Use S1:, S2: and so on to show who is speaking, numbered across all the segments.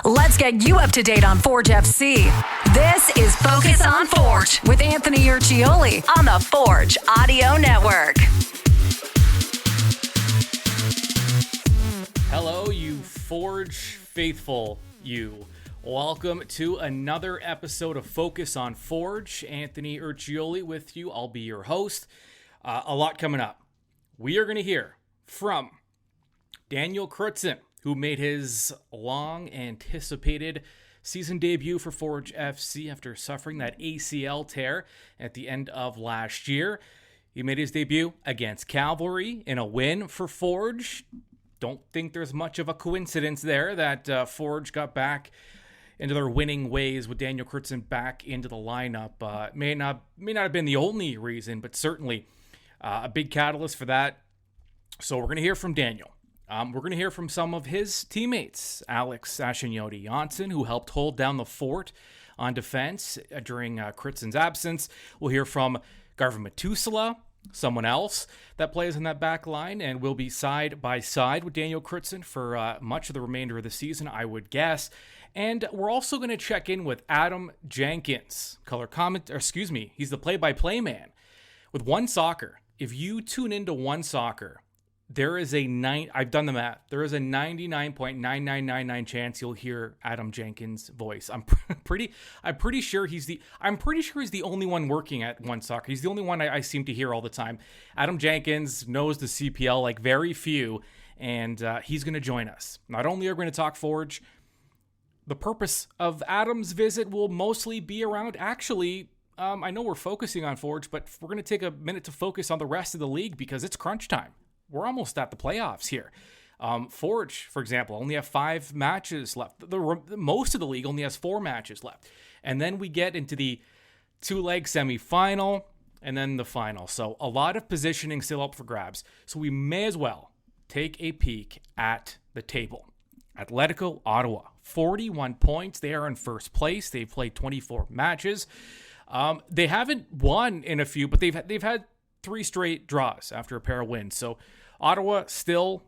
S1: Let's get you up to date on Forge FC. This is Focus on Forge with Anthony Urciuoli on the Forge Audio Network.
S2: Hello, you Forge faithful, you. Welcome to another episode of Focus on Forge. Anthony Urciuoli with you. I'll be your host. A lot coming up. We are going to hear from Daniel Krutzen, who made his long-anticipated season debut for Forge FC after suffering that ACL tear at the end of last year. He made his debut against Cavalry in a win for Forge. Don't think there's much of a coincidence there that Forge got back into their winning ways with Daniel Krutzen back into the lineup. May not have been the only reason, but certainly a big catalyst for that. So we're going to hear from Daniel. We're going to hear from some of his teammates, Achinioti-Jönsson, who helped hold down the fort on defense during Krutzen's absence. We'll hear from Garven Metusala, someone else that plays in that back line, and will be side by side with Daniel Krutzen for much of the remainder of the season, I would guess. And we're also going to check in with Adam Jenkins, he's the play-by-play man with One Soccer. If you tune into One Soccer, there is I've done the math. There is a 99.9999 chance you'll hear Adam Jenkins' voice. I'm pretty sure he's the only one working at One Soccer. He's the only one I seem to hear all the time. Adam Jenkins knows the CPL like very few, and he's going to join us. Not only are we going to talk Forge, the purpose of Adam's visit will mostly be around I know we're focusing on Forge, but we're going to take a minute to focus on the rest of the league because it's crunch time. We're almost at the playoffs here. Forge, for example, only have 5 matches left. Most of the league only has 4 matches left. And then we get into the 2-leg semifinal and then the final. So a lot of positioning still up for grabs. So we may as well take a peek at the table. Atletico Ottawa, 41 points. They are in first place. They've played 24 matches. They haven't won in a few, but they've had 3 straight draws after a pair of wins. So Ottawa still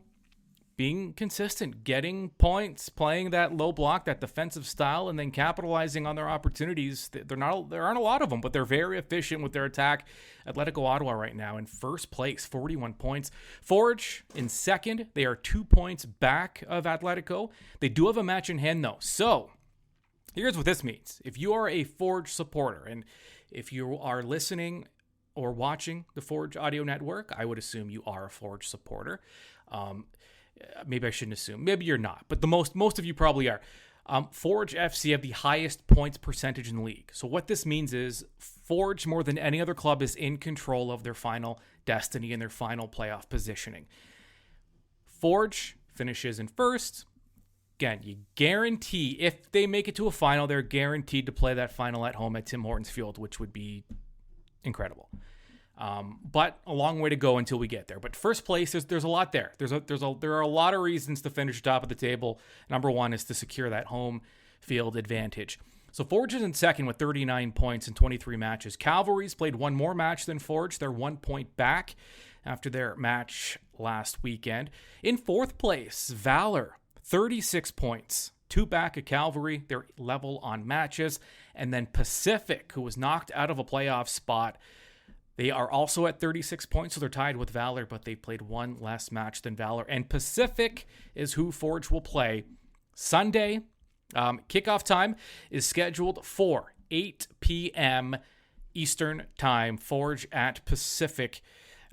S2: being consistent, getting points, playing that low block, that defensive style, and then capitalizing on their opportunities. There aren't a lot of them, but they're very efficient with their attack. Atletico Ottawa right now in first place, 41 points. Forge in second. They are 2 points back of Atletico. They do have a match in hand, though. So here's what this means. If you are a Forge supporter, and if you are listening or watching the Forge Audio Network, I would assume you are a Forge supporter. Maybe I shouldn't assume. Maybe you're not, but the most of you probably are. Forge FC have the highest points percentage in the league. So what this means is Forge, more than any other club, is in control of their final destiny and their final playoff positioning. Forge finishes in first. Again, you guarantee, if they make it to a final, they're guaranteed to play that final at home at Tim Hortons Field, which would be incredible. But a long way to go until we get there. But first place, there's a lot there. There are a lot of reasons to finish top of the table. Number one is to secure that home field advantage. So Forge is in second with 39 points in 23 matches. Cavalry's played one more match than Forge. They're 1 point back after their match last weekend. In fourth place, Valor, 36 points. 2 back of Cavalry. They're level on matches. And then Pacific, who was knocked out of a playoff spot, they are also at 36 points, so they're tied with Valor, but they played 1 less match than Valor. And Pacific is who Forge will play Sunday. Kickoff time is scheduled for 8 p.m. Eastern time. Forge at Pacific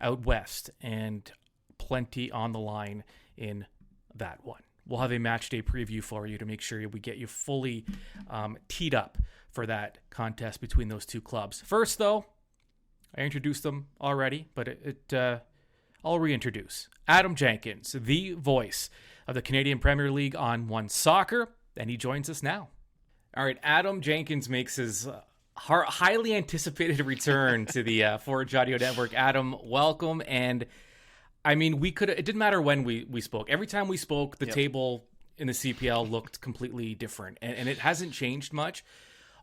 S2: out west, and plenty on the line in that one. We'll have a match day preview for you to make sure we get you fully teed up for that contest between those two clubs. First, though, I introduced them already, but I'll reintroduce Adam Jenkins, the voice of the Canadian Premier League on One Soccer, and he joins us now. All right, Adam Jenkins makes his highly anticipated return to the Forge Audio Network. Adam, welcome. And I mean, it didn't matter when we spoke. Every time we spoke, the table in the CPL looked completely different, and it hasn't changed much.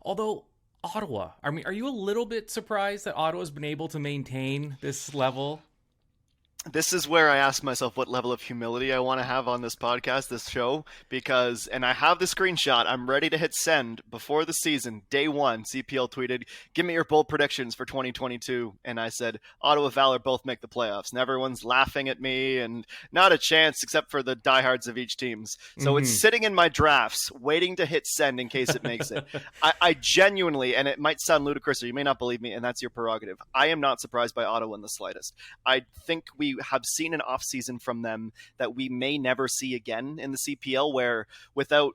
S2: Although Ottawa, I mean, are you a little bit surprised that Ottawa's been able to maintain this level?
S3: This is where I ask myself what level of humility I want to have on this podcast, this show, because, and I have the screenshot, I'm ready to hit send before the season, day one, CPL tweeted, give me your bold predictions for 2022, and I said, Ottawa Valor both make the playoffs, and everyone's laughing at me, and not a chance except for the diehards of each teams. So it's sitting in my drafts, waiting to hit send in case it makes it. I genuinely, and it might sound ludicrous, or you may not believe me, and that's your prerogative, I am not surprised by Ottawa in the slightest. I think we have seen an offseason from them that we may never see again in the CPL, where without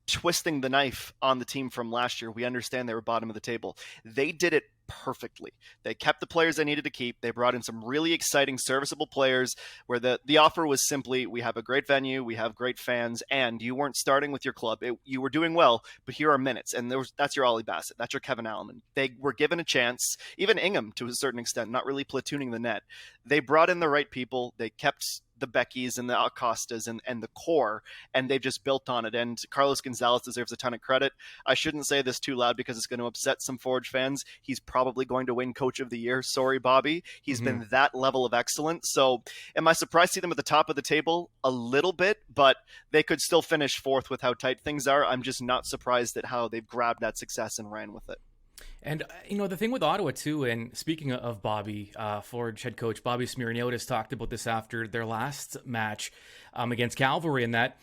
S3: twisting the knife on the team from last year, we understand they were bottom of the table. They did it perfectly. They kept the players they needed to keep. They brought in some really exciting, serviceable players where the offer was simply, we have a great venue, we have great fans, and you weren't starting with your club. You were doing well, but here are minutes. And that's your Ollie Bassett. That's your Kevin Alleman. They were given a chance, even Ingham to a certain extent, not really platooning the net. They brought in the right people. They kept the Beckys and the Acostas and the core, and they've just built on it. And Carlos Gonzalez deserves a ton of credit. I shouldn't say this too loud because it's going to upset some Forge fans. He's probably going to win Coach of the Year. Sorry, Bobby. He's been that level of excellence. So am I surprised to see them at the top of the table? A little bit, but they could still finish fourth with how tight things are. I'm just not surprised at how they've grabbed that success and ran with it.
S2: And, the thing with Ottawa, too, and speaking of Bobby, Forge head coach Bobby Smirniotis talked about this after their last match against Cavalry, and that,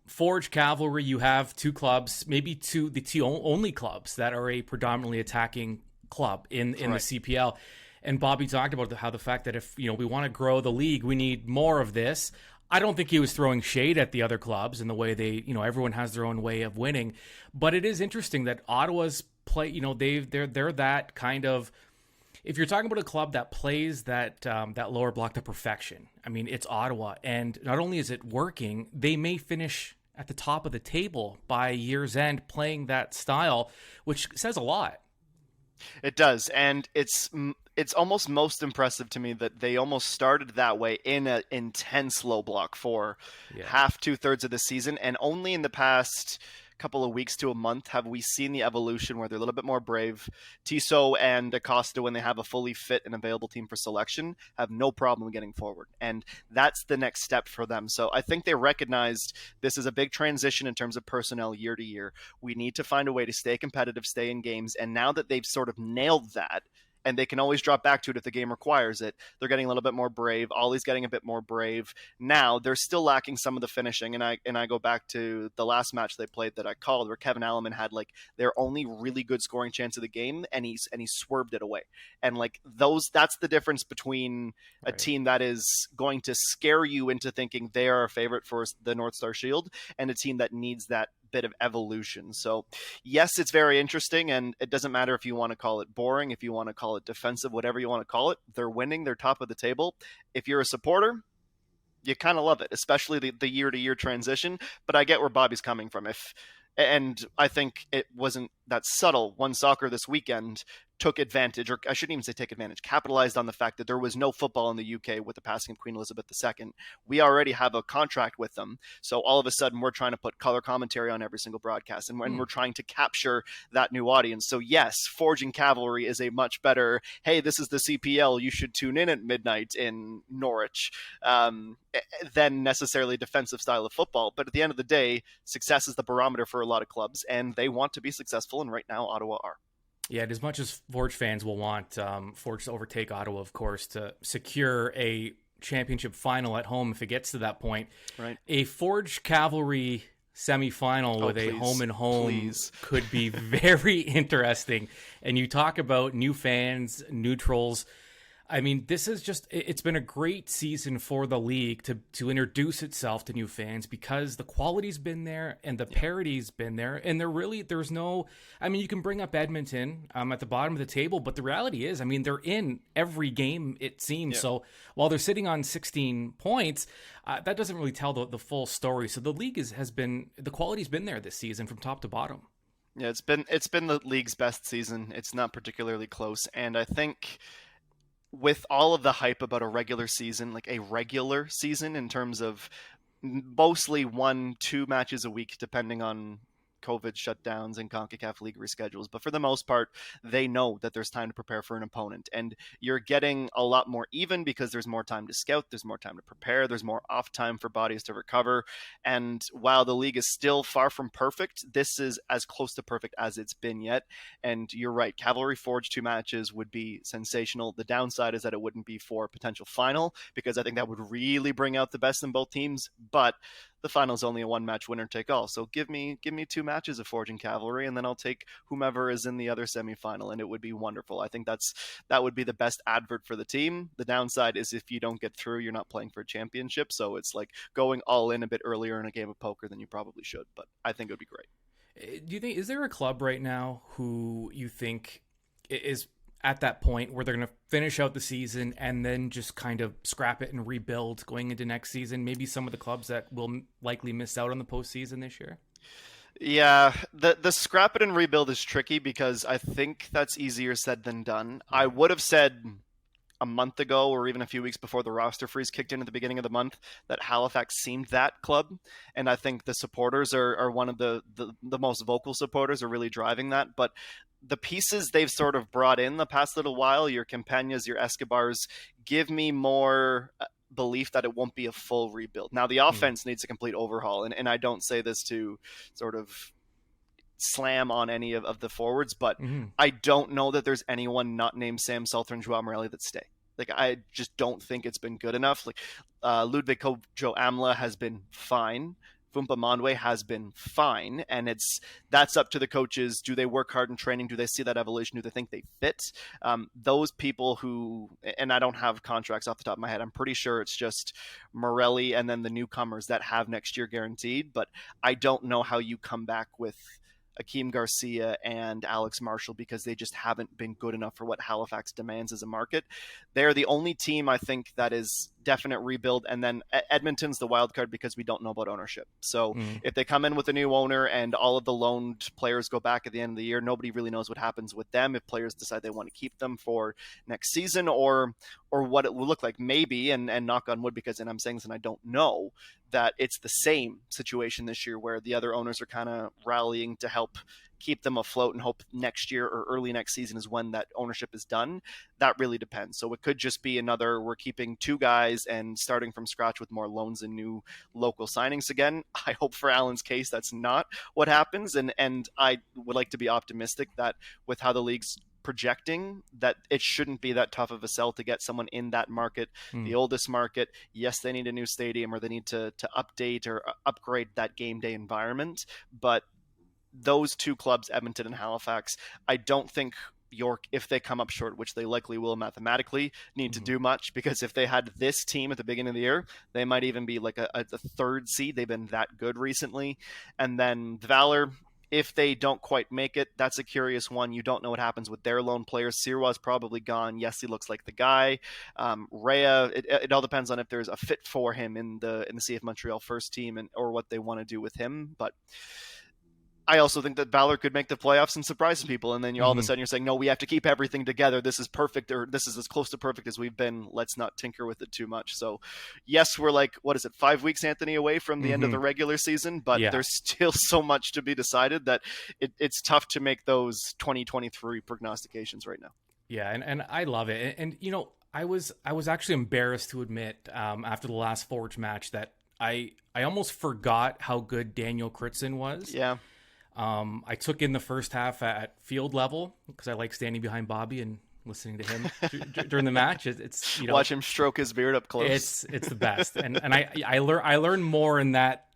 S2: Forge, Cavalry, you have two clubs, maybe the two only clubs that are a predominantly attacking club in the CPL. And Bobby talked about how the fact that if, we want to grow the league, we need more of this. I don't think he was throwing shade at the other clubs in the way they, everyone has their own way of winning. But it is interesting that Ottawa's play, they're that kind of, if you're talking about a club that plays that lower block to perfection, I mean, it's Ottawa. And not only is it working, they may finish at the top of the table by year's end playing that style, which says a lot.
S3: It does, and it's almost most impressive to me that they almost started that way in an intense low block for half, 2/3 of the season, and only in the past couple of weeks to a month have we seen the evolution where they're a little bit more brave. Tissot and Acosta, when they have a fully fit and available team for selection, have no problem getting forward. And that's the next step for them. So I think they recognized this is a big transition in terms of personnel year to year. We need to find a way to stay competitive, stay in games. And now that they've sort of nailed that, and they can always drop back to it if the game requires it, they're getting a little bit more brave. Ollie's getting a bit more brave. Now, they're still lacking some of the finishing, and I go back to the last match they played that I called, where Kevin Alleman had their only really good scoring chance of the game, and he swerved it away. And that's the difference between a team that is going to scare you into thinking they are a favorite for the North Star Shield, and a team that needs that bit of evolution. So yes, it's very interesting, and it doesn't matter if you want to call it boring, if you want to call it defensive, whatever you want to call it. They're winning, they're top of the table. If you're a supporter, you kind of love it, especially the year-to-year transition. But I get where Bobby's coming from. And I think it wasn't that subtle. One Soccer this weekend took advantage, or I shouldn't even say take advantage, capitalized on the fact that there was no football in the UK with the passing of Queen Elizabeth II. We already have a contract with them. So all of a sudden we're trying to put color commentary on every single broadcast, and we're trying to capture that new audience. So yes, Forging Cavalry is a much better, hey, this is the CPL, you should tune in at midnight in Norwich, than necessarily defensive style of football. But at the end of the day, success is the barometer for a lot of clubs, and they want to be successful, and right now Ottawa are.
S2: Yeah, and as much as Forge fans will want Forge to overtake Ottawa, of course, to secure a championship final at home if it gets to that point,
S3: right?
S2: A Forge Cavalry semifinal with a home and home could be very interesting. And you talk about new fans, neutrals. I mean, this is it's been a great season for the league to introduce itself to new fans because the quality's been there and the parity's been there. And there's no, I mean, you can bring up Edmonton at the bottom of the table, but the reality is, I mean, they're in every game, it seems. Yeah. So while they're sitting on 16 points, that doesn't really tell the full story. So the league the quality's been there this season from top to bottom.
S3: Yeah, it's been the league's best season. It's not particularly close. And I think with all of the hype about a regular season, like a regular season in terms of mostly 1-2 matches a week, depending on COVID shutdowns and CONCACAF League reschedules. But for the most part, they know that there's time to prepare for an opponent. And you're getting a lot more even because there's more time to scout, there's more time to prepare, there's more off time for bodies to recover. And while the league is still far from perfect, this is as close to perfect as it's been yet. And you're right, Cavalry Forge 2 matches would be sensational. The downside is that it wouldn't be for a potential final, because I think that would really bring out the best in both teams. But the final is only a 1-match winner take all. So give me 2 matches of Forge and Cavalry, and then I'll take whomever is in the other semifinal, and it would be wonderful. I think that would be the best advert for the team. The downside is if you don't get through, you're not playing for a championship. So it's like going all in a bit earlier in a game of poker than you probably should. But I think it would be great.
S2: Do you think, is there a club right now who you think is at that point where they're going to finish out the season and then just kind of scrap it and rebuild going into next season? Maybe some of the clubs that will likely miss out on the postseason this year?
S3: Yeah, the scrap it and rebuild is tricky because I think that's easier said than done. I would have said a month ago or even a few weeks before the roster freeze kicked in at the beginning of the month that Halifax seemed that club. And I think the supporters are one of the most vocal supporters are really driving that. But the pieces they've sort of brought in the past little while, your Campagnas, your Escobars, give me more belief that it won't be a full rebuild. Now, the offense needs a complete overhaul. And I don't say this to sort of slam on any of the forwards, but I don't know that there's anyone not named Sam Salter and Joao Morelli that stay. Like, I just don't think it's been good enough. Like, Ludwig Kojo Amla has been fine. Fumpa Mondwe has been fine, and that's up to the coaches. Do they work hard in training? Do they see that evolution? Do they think they fit? Those people who, and I don't have contracts off the top of my head, I'm pretty sure it's just Morelli and then the newcomers that have next year guaranteed, but I don't know how you come back with Akeem Garcia and Alex Marshall because they just haven't been good enough for what Halifax demands as a market. They're the only team I think that is definite rebuild, and then Edmonton's the wild card because we don't know about ownership. So if they come in with a new owner and all of the loaned players go back at the end of the year, nobody really knows what happens with them if players decide they want to keep them for next season or what it will look like. Maybe, and knock on wood, because, and I'm saying this and I don't know, that it's the same situation this year where the other owners are kind of rallying to help keep them afloat and hope next year or early next season is when that ownership is done. That really depends. So it could just be another, we're keeping 2 guys and starting from scratch with more loans and new local signings again. I hope for Alan's case that's not what happens. And I would like to be optimistic that with how the league's projecting, that it shouldn't be that tough of a sell to get someone in that market, the oldest market. Yes, they need a new stadium or they need to update or upgrade that game day environment. But those 2 clubs, Edmonton and Halifax, I don't think York, if they come up short, which they likely will mathematically, need to do much, because if they had this team at the beginning of the year, they might even be like a 3rd seed. They've been that good recently. And then Valor, if they don't quite make it, that's a curious one. You don't know what happens with their lone players. Sirwa's probably gone. Yes, he looks like the guy. Rea, it all depends on if there's a fit for him in the CF Montreal first team or what they want to do with him. But I also think that Valor could make the playoffs and surprise people, and then all of a sudden you're saying, no, we have to keep everything together. This is perfect, or this is as close to perfect as we've been. Let's not tinker with it too much. So, yes, we're like, 5 weeks, Anthony, away from the end of the regular season, but there's still so much to be decided that it's tough to make those 2023 prognostications right now.
S2: Yeah, and I love it. And you know, I was actually embarrassed to admit after the last Forge match that I almost forgot how good Daniel Krutzen was.
S3: Yeah.
S2: I took in the first half at field level because I like standing behind Bobby and listening to him during the match. It's you know,
S3: watch him stroke his beard up close.
S2: It's the best, and I learned more in that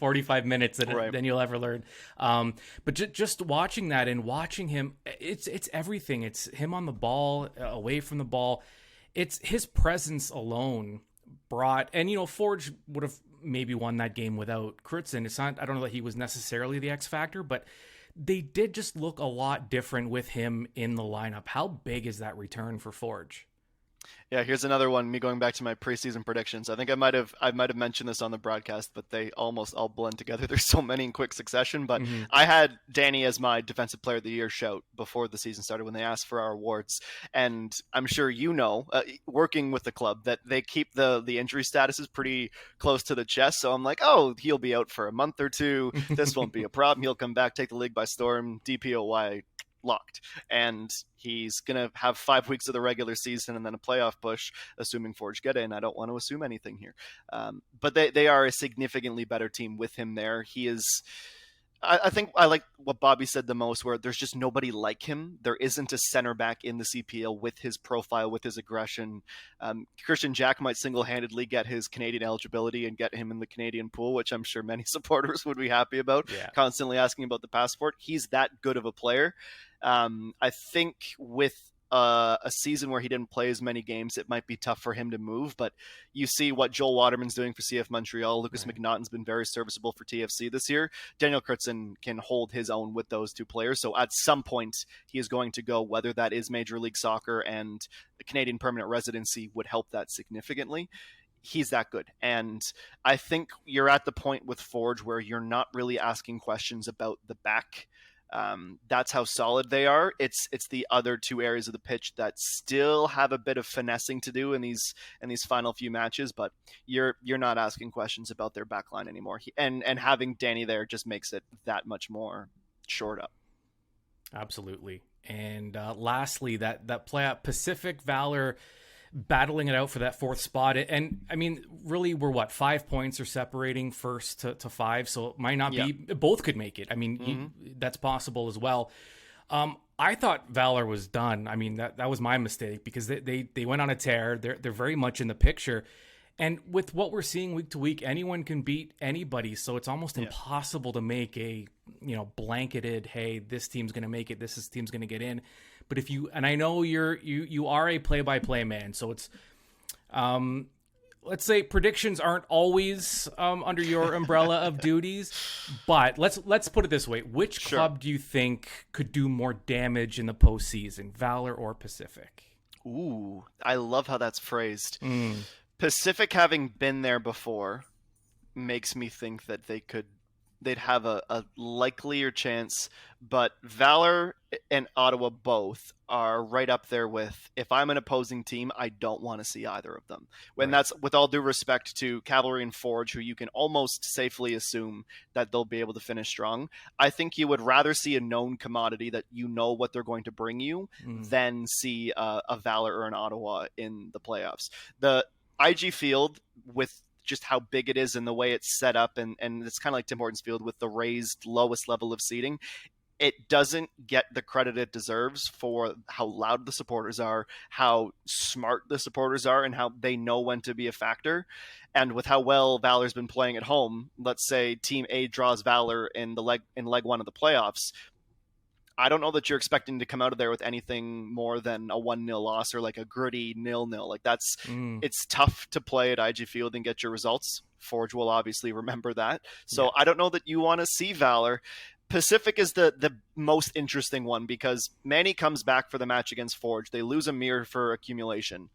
S2: 45 minutes than you'll ever learn. But just watching that and watching him, it's everything. It's him on the ball, away from the ball. It's his presence alone brought, and you know, Forge would have maybe won that game without Krutzen. It's not, I don't know that he was necessarily the X factor, but they did just look a lot different with him in the lineup. How big is that return for Forge?
S3: Yeah, here's another one. Me going back to my preseason predictions. I think I might have mentioned this on the broadcast, but they almost all blend together. There's so many in quick succession. But I had Danny as my Defensive Player of the Year shout before the season started when they asked for our awards. And I'm sure working with the club, that they keep the injury statuses pretty close to the chest. So I'm like, oh, he'll be out for a month or two. This won't be a problem. He'll come back, take the league by storm. DPOY locked, and he's gonna have 5 weeks of the regular season and then a playoff push, assuming Forge get in. I don't want to assume anything here, but they are a significantly better team with him there. He is. I think I like what Bobby said the most, where there's just nobody like him. There isn't a center back in the CPL with his profile, with his aggression. Christian Jack might single-handedly get his Canadian eligibility and get him in the Canadian pool, which I'm sure many supporters would be happy about, constantly asking about the passport. He's that good of a player. I think with a season where he didn't play as many games, it might be tough for him to move, but you see what Joel Waterman's doing for CF Montreal. Lucas McNaughton's been very serviceable for TFC this year. Daniel Krutzen can hold his own with those two players, so at some point he is going to go, whether that is Major League Soccer, and the Canadian permanent residency would help that significantly. He's that good. And I think you're at the point with Forge where you're not really asking questions about the back. That's how solid they are. It's the other two areas of the pitch that still have a bit of finessing to do in these final few matches, but you're not asking questions about their back line anymore. And having Danny there just makes it that much more shored up.
S2: Absolutely. And lastly, that play at Pacific Valor battling it out for that fourth spot. And I mean, really, we're 5 points are separating first to 5. So it might not be, both could make it. I mean, that's possible as well. I thought Valor was done. I mean, that was my mistake, because they went on a tear. They're very much in the picture. And with what we're seeing week to week, anyone can beat anybody. So it's almost impossible to make a, blanketed, hey, this team's going to make it, this team's going to get in. But if you, and I know you are a play-by-play man, so it's, let's say predictions aren't always under your umbrella of duties, but let's put it this way: which club do you think could do more damage in the postseason, Valor or Pacific?
S3: Ooh, I love how that's phrased. Pacific, having been there before, makes me think that they'd have a likelier chance, but Valor and Ottawa both are right up there with, if I'm an opposing team, I don't want to see either of them. That's with all due respect to Cavalry and Forge, who you can almost safely assume that they'll be able to finish strong. I think you would rather see a known commodity that you know what they're going to bring you than see a Valor or an Ottawa in the playoffs. The IG Field, with just how big it is and the way it's set up, and it's kind of like Tim Hortons Field with the raised lowest level of seating, it doesn't get the credit it deserves for how loud the supporters are, how smart the supporters are, and how they know when to be a factor. And with how well Valor's been playing at home, let's say Team A draws Valor in leg one of the playoffs, I don't know that you're expecting to come out of there with anything more than a 1-0 loss or like a gritty 0-0. Like that's, it's tough to play at IG Field and get your results. Forge will obviously remember that. So I don't know that you want to see Valor. Pacific is the most interesting one, because Manny comes back for the match against Forge. They lose Amir for accumulation.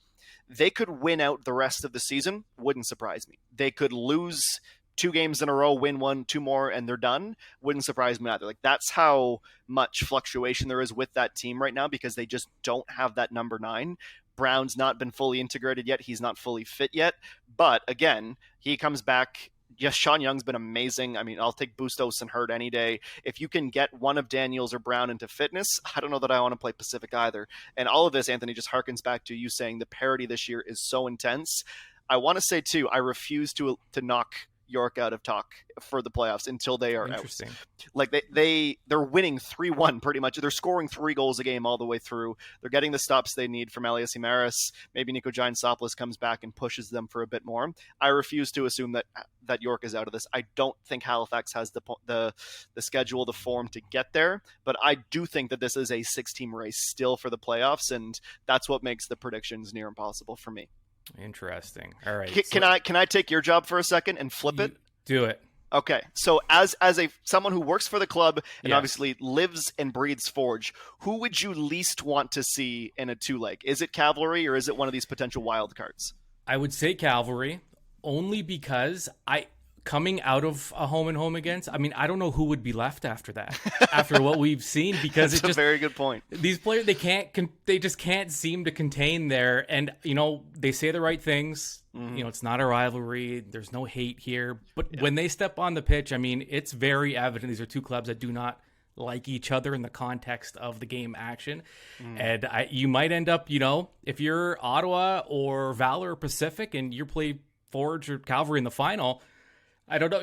S3: They could win out the rest of the season. Wouldn't surprise me. They could lose 2 games in a row, win 1, 2 more, and they're done. Wouldn't surprise me either. Like, that's how much fluctuation there is with that team right now, because they just don't have that number 9. Brown's not been fully integrated yet. He's not fully fit yet. But again, he comes back. Yes, Sean Young's been amazing. I mean, I'll take Bustos and Hurt any day. If you can get one of Daniels or Brown into fitness, I don't know that I want to play Pacific either. And all of this, Anthony, just harkens back to you saying the parity this year is so intense. I want to say, too, I refuse to knock York out of talk for the playoffs until they are out. Like they're winning 3-1 pretty much. They're scoring 3 goals a game all the way through. They're getting the stops they need from Elias Imaris. Maybe Nico Giantsopoulos comes back and pushes them for a bit more. I refuse to assume that York is out of this. I don't think Halifax has the schedule, the form to get there, but I do think that this is a 6-team race still for the playoffs, and that's what makes the predictions near impossible for me.
S2: Interesting. All right.
S3: Can I take your job for a second and flip it?
S2: Do it.
S3: Okay, so as a someone who works for the club and obviously lives and breathes Forge, who would you least want to see in a two-leg? Is it Cavalry or is it one of these potential wild cards?
S2: I would say Cavalry, only because coming out of a home and home against, I mean, I don't know who would be left after that, after what we've seen, because
S3: it's a very good point.
S2: These players, they just can't seem to contain there, and they say the right things. Mm-hmm. It's not a rivalry. There's no hate here, but when they step on the pitch, I mean, it's very evident these are two clubs that do not like each other in the context of the game action. And you might end up, if you're Ottawa or Valor or Pacific and you play Forge or Cavalry in the final, I don't know.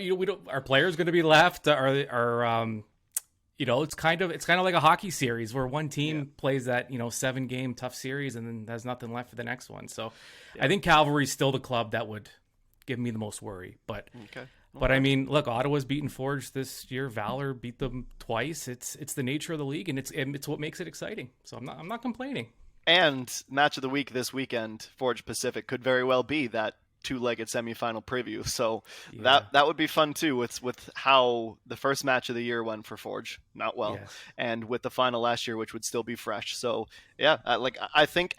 S2: Are players going to be left? It's kind of like a hockey series where one team plays that 7-game tough series and then has nothing left for the next one. So I think Cavalry is still the club that would give me the most worry. But I mean, look, Ottawa's beaten Forge this year. Valor beat them twice. It's the nature of the league, and it's what makes it exciting. So I'm not complaining.
S3: And match of the week this weekend, Forge Pacific could very well be that two-legged semifinal preview, so that would be fun too, with how the first match of the year went for Forge, not well, and with the final last year, which would still be fresh. So I think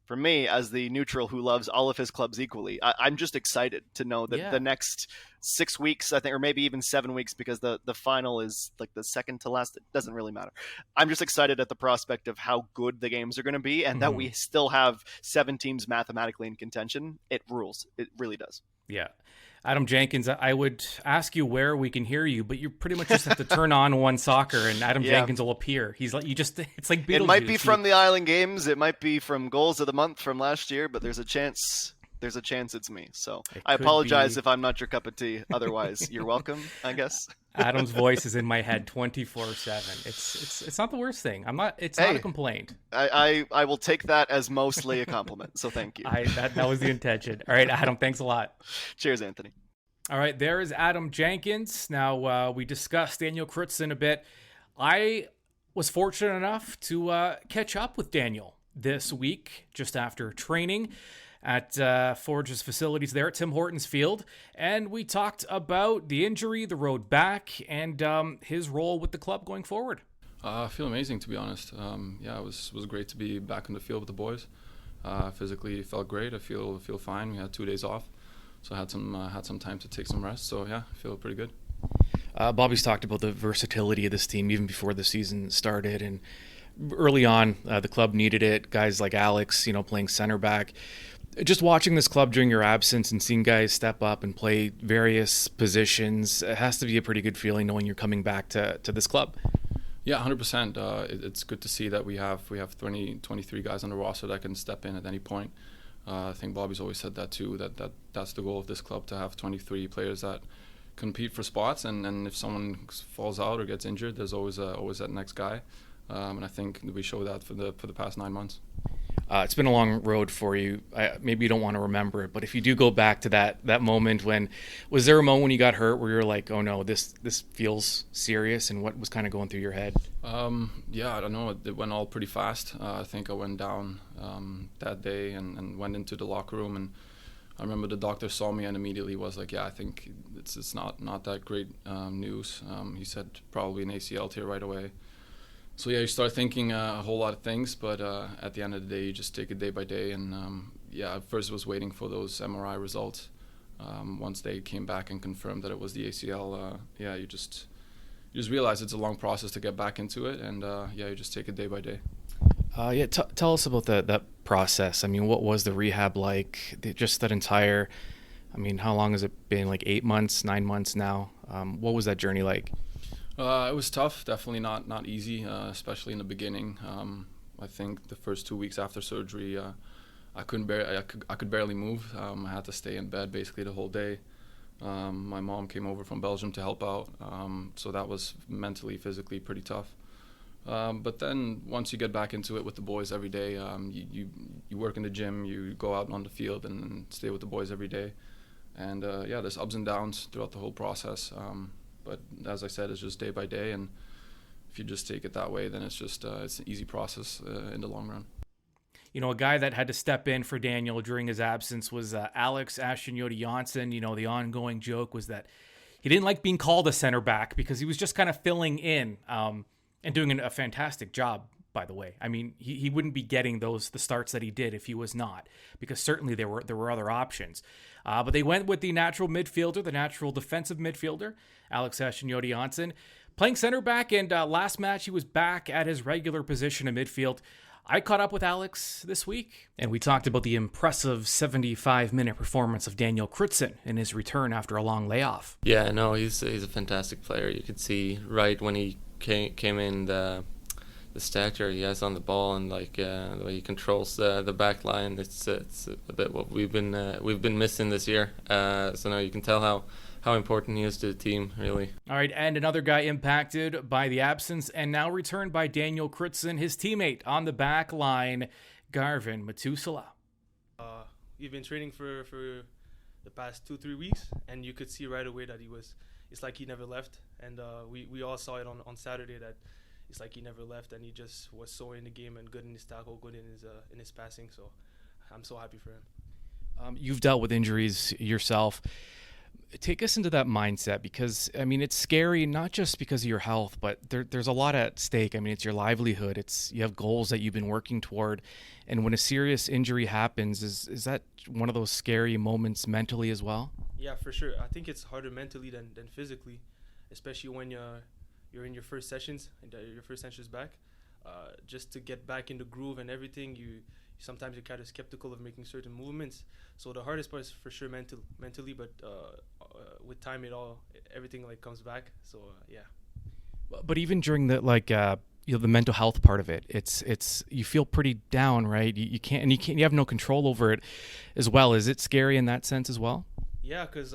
S3: for me, as the neutral who loves all of his clubs equally, I'm just excited to know that the next 6 weeks, I think, or maybe even 7 weeks, because the final is like the second to last. It doesn't really matter. I'm just excited at the prospect of how good the games are going to be, and that we still have 7 teams mathematically in contention. It rules. It really does. Yeah.
S2: Adam Jenkins, I would ask you where we can hear you, but you pretty much just have to turn on One Soccer and Adam Jenkins will appear. He's like, it's like Beetlejuice.
S3: It might be from the Island Games. It might be from Goals of the Month from last year, but there's a chance it's me. So I apologize if I'm not your cup of tea. Otherwise, you're welcome, I guess.
S2: Adam's voice is in my head 24/7. It's not the worst thing. It's not a complaint.
S3: I will take that as mostly a compliment. So thank you.
S2: That was the intention. All right, Adam, thanks a lot.
S3: Cheers, Anthony.
S2: All right, there is Adam Jenkins. Now we discussed Daniel Krutzen a bit. I was fortunate enough to catch up with Daniel this week just after training at Forge's facilities there at Tim Hortons Field, and we talked about the injury, the road back, and his role with the club going forward.
S4: I feel amazing, to be honest. It was great to be back in the field with the boys. Physically felt great. I feel fine. We had 2 days off, so I had some time to take some rest. So I feel pretty good.
S2: Bobby's talked about the versatility of this team even before the season started, and early on, the club needed it. Guys like Alex, playing center back. Just watching this club during your absence and seeing guys step up and play various positions, it has to be a pretty good feeling knowing you're coming back to this club.
S4: Yeah, 100%. It's good to see that we have 23 guys on the roster that can step in at any point. I think Bobby's always said that too, that's the goal of this club, to have 23 players that compete for spots, and if someone falls out or gets injured, there's always that next guy. And I think we show that for the past 9 months.
S2: It's been a long road for you. Maybe you don't want to remember it, but if you do go back to that moment, was there a moment when you got hurt where you're like, oh no, this feels serious, and what was kind of going through your head?
S4: I don't know. It went all pretty fast. I think I went down that day and went into the locker room, and I remember the doctor saw me and immediately was like, I think it's not that great news. He said probably an ACL tear right away. So you start thinking a whole lot of things, but at the end of the day, you just take it day by day. And at first I was waiting for those MRI results. Once they came back and confirmed that it was the ACL, you just realize it's a long process to get back into it, and you just take it day by day.
S2: Tell us about that process. I mean, what was the rehab like? Just that entire, how long has it been? Like 8 months, 9 months now? What was that journey like?
S4: It was tough, definitely not easy, especially in the beginning. I think the first 2 weeks after surgery, I could barely move. I had to stay in bed basically the whole day. My mom came over from Belgium to help out, so that was mentally, physically pretty tough. But then once you get back into it with the boys every day, you work in the gym, you go out on the field and stay with the boys every day. And there's ups and downs throughout the whole process. But as I said, it's just day by day, and if you just take it that way, then it's an easy process in the long run.
S2: A guy that had to step in for Daniel during his absence was Alex Achinioti-Jönsson. The ongoing joke was that He didn't like being called a center back because he was just kind of filling in and doing a fantastic job, by the way. I mean, he wouldn't be getting the starts that he did if he was not, because certainly there were other options. But they went with the natural midfielder, the natural defensive midfielder, Alex Achinioti-Jönsson, playing center back, and last match he was back at his regular position in midfield. I caught up with Alex this week, and we talked about the impressive 75-minute performance of Daniel Krutzen in his return after a long layoff.
S5: Yeah, no, he's a fantastic player. You could see right when he came in the stature he has on the ball, and like the way he controls the back line. It's a bit what we've been missing this year. So now you can tell how important he is to the team, really. All
S2: right, and another guy impacted by the absence and now returned by Daniel Krutzen, his teammate on the back line, Garven Metusala.
S6: We've been training for the past 2-3 weeks, and you could see right away that it's like he never left. And we all saw it on Saturday that it's like he never left, and he just was so in the game and good in his tackle, good in his passing. So I'm so happy for him.
S2: You've dealt with injuries yourself. Take us into that mindset, because, I mean, it's scary, not just because of your health, but there's a lot at stake. I mean, it's your livelihood. You have goals that you've been working toward. And when a serious injury happens, is that one of those scary moments mentally as well?
S6: Yeah, for sure. I think it's harder mentally than physically, especially when you're in your first sessions, and your first sessions back. Just to get back in the groove and everything, sometimes you're kind of skeptical of making certain movements. So the hardest part is for sure mentally, but with time, everything like comes back. So yeah.
S2: But even during the the mental health part of it, it's you feel pretty down, right? You have no control over it as well. Is it scary in that sense as well?
S6: Yeah, because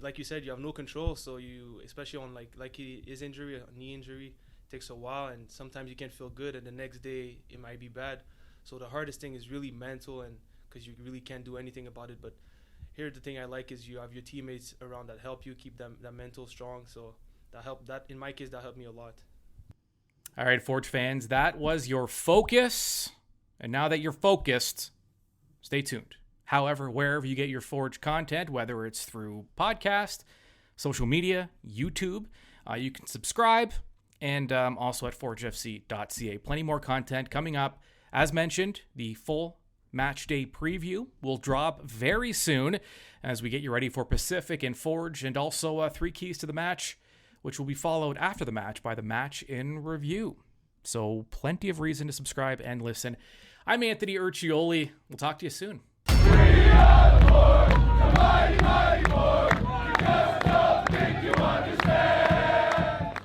S6: like you said, you have no control. So especially on like his injury, a knee injury, takes a while, and sometimes you can't feel good, and the next day it might be bad. So the hardest thing is really mental, and because you really can't do anything about it. But here the thing I like is you have your teammates around that help you keep that mental strong. So that in my case, that helped me a lot.
S2: All right, Forge fans, that was your focus. And now that you're focused, stay tuned. However, wherever you get your Forge content, whether it's through podcast, social media, YouTube, you can subscribe, and also at forgefc.ca. Plenty more content coming up. As mentioned, the full match day preview will drop very soon as we get you ready for Pacific and Forge, and also 3 keys to the match, which will be followed after the match by the match in review. So plenty of reason to subscribe and listen. I'm Anthony Urciuoli. We'll talk to you soon.
S7: We are the Forge, the mighty, mighty Forge. You just don't think you understand.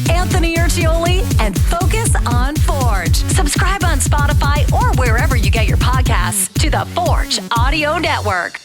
S1: Anthony Urciuoli and Focus on Forge. Subscribe on Spotify or wherever you get your podcasts to the Forge Audio Network.